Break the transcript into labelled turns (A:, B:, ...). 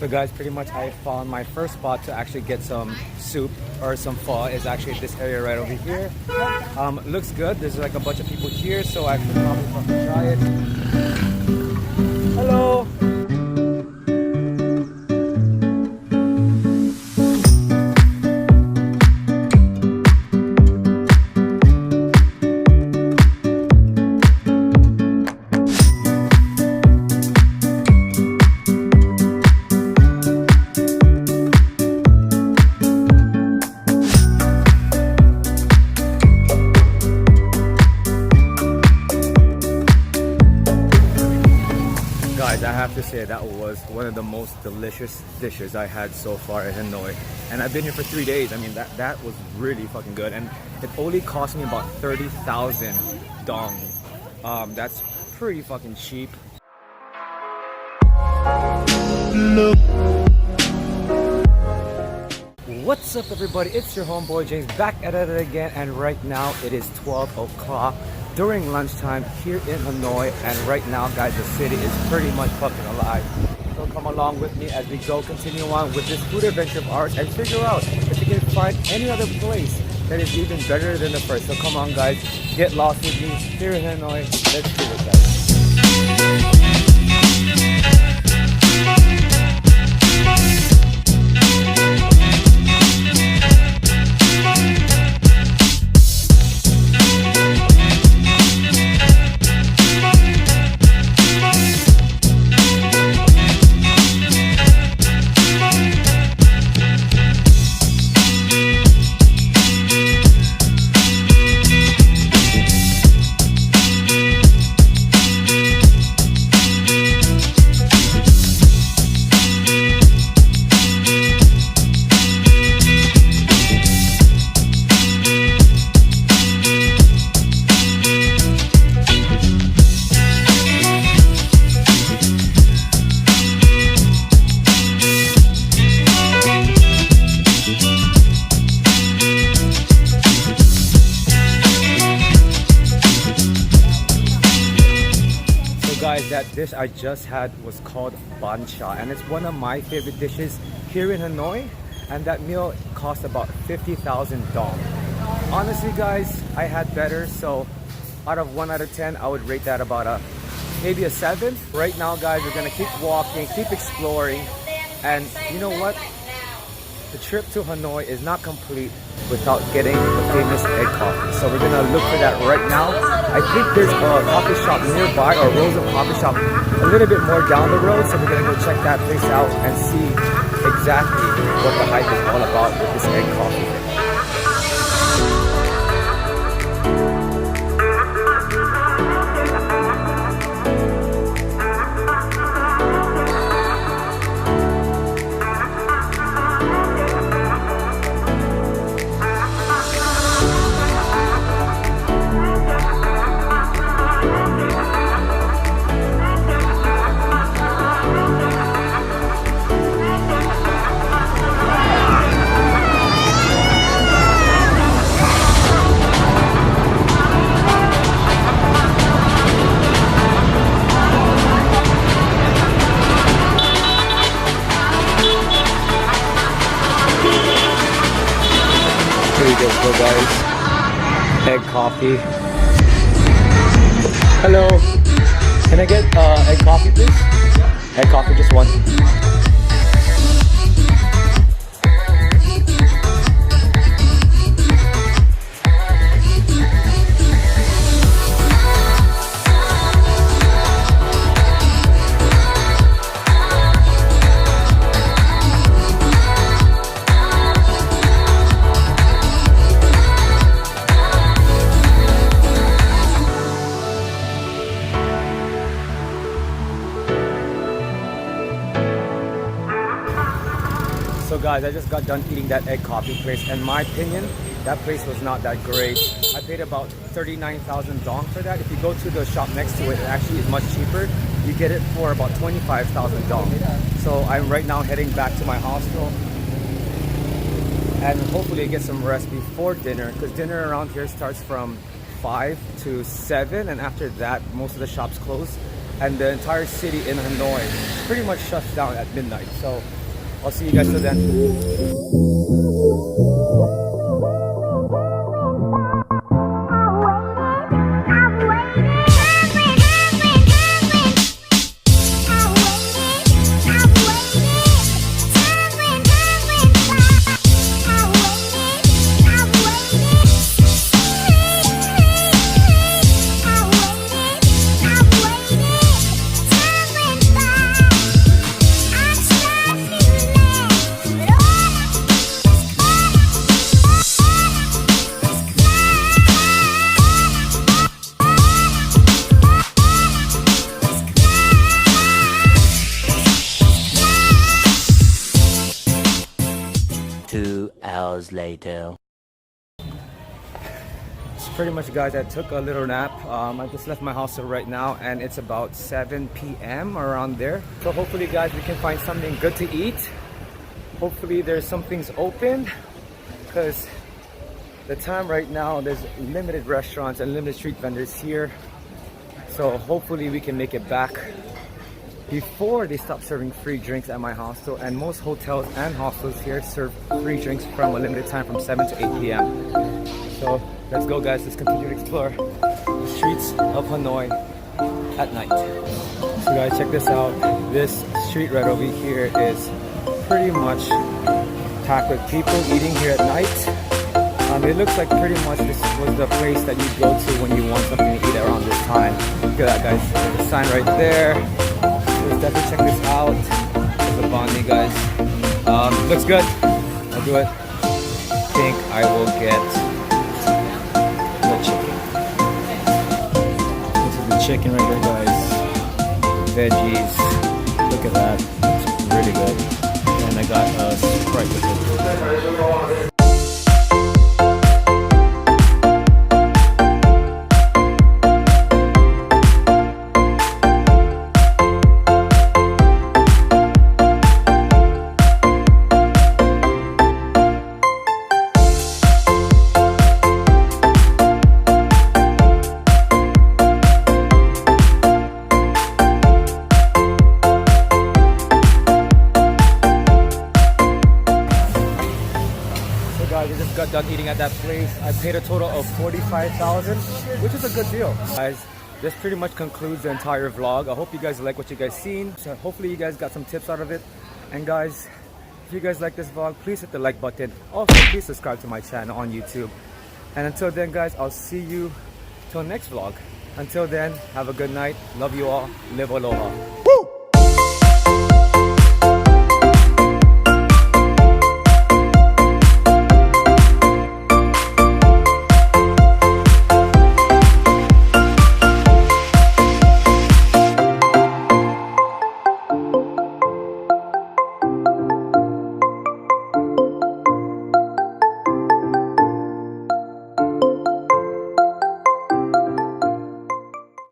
A: So guys, pretty much I found my first spot to actually get some soup or some pho is actually this area right over here. Looks good. There's like a bunch of people here, so I should probably try it. Hello. Guys, I have to say that was one of the most delicious dishes I had so far in Hanoi, and I've been here for 3 days. I mean, that was really fucking good, and it only cost me about 30,000 dong. That's pretty fucking cheap. What's up, everybody? It's your homeboy James back at it again, and right now it is 12 o'clock during lunchtime here in Hanoi, and right now, guys, the city is pretty much fucking alive. So come along with me as we go continue on with this food adventure of ours and figure out if we can find any other place that is even better than the first. So come on, guys, get lost with me here in Hanoi. Let's do it, guys. Guys, that dish I just had was called BAHN, and it's one of my favorite dishes here in Hanoi, and that meal cost about 50,000 dong. Honestly, guys, I had better, so out of 1 out of 10, I would rate that about maybe a 7. Right now, guys, we're gonna keep walking, keep exploring, and you know what? The trip to Hanoi is not complete without getting the famous egg coffee. So we're gonna look for that right now. I think there's a coffee shop nearby, or rows of coffee shop a little bit more down the road. So we're gonna go check that place out and see exactly what the hype is all about with this egg coffee thing. Go, guys. Egg coffee. Hello. Can I get egg coffee, please? Egg coffee, just one. So guys, I just got done eating that egg coffee place, and in my opinion, that place was not that great. I paid about 39,000 dong for that. If you go to the shop next to it, it actually is much cheaper. You get it for about 25,000 dong. So I'm right now heading back to my hostel, and hopefully get some rest before dinner, because dinner around here starts from 5 to 7, and after that most of the shops close. and the entire city in Hanoi pretty much shuts down at midnight. So I'll see you guys till then.
B: Later.
A: So pretty much, guys, I took a little nap. I just left my house right now and it's about 7 p.m. around there. So hopefully, guys, we can find something good to eat. Hopefully there's some things open, because the time right now there's limited restaurants and limited street vendors here. So hopefully we can make it back before they stop serving free drinks at my hostel. And most hotels and hostels here serve free drinks from a limited time from 7 to 8 p.m. So let's go, guys. Let's continue to explore the streets of Hanoi at night. So guys, check this out. This street right over here is pretty much packed with people eating here at night. It looks like pretty much this was the place that you go to when you want something to eat around this time. Look at that, guys. There's a sign right there. Let's definitely check this out. There's a BAHN, guys. Looks good. I'll do it. I think I will get the chicken. This is the chicken right here, guys. Veggies. Look at that. It's really good. And I got a Sprite with it. Guys, I just got done eating at that place. I paid a total of $45,000, which is a good deal. Guys, this pretty much concludes the entire vlog. I hope you guys like what you guys seen. So hopefully you guys got some tips out of it. And guys, if you guys like this vlog, please hit the like button. Also, please subscribe to my channel on YouTube. And until then, guys, I'll see you till next vlog. Until then, have a good night. Love you all. Live aloha.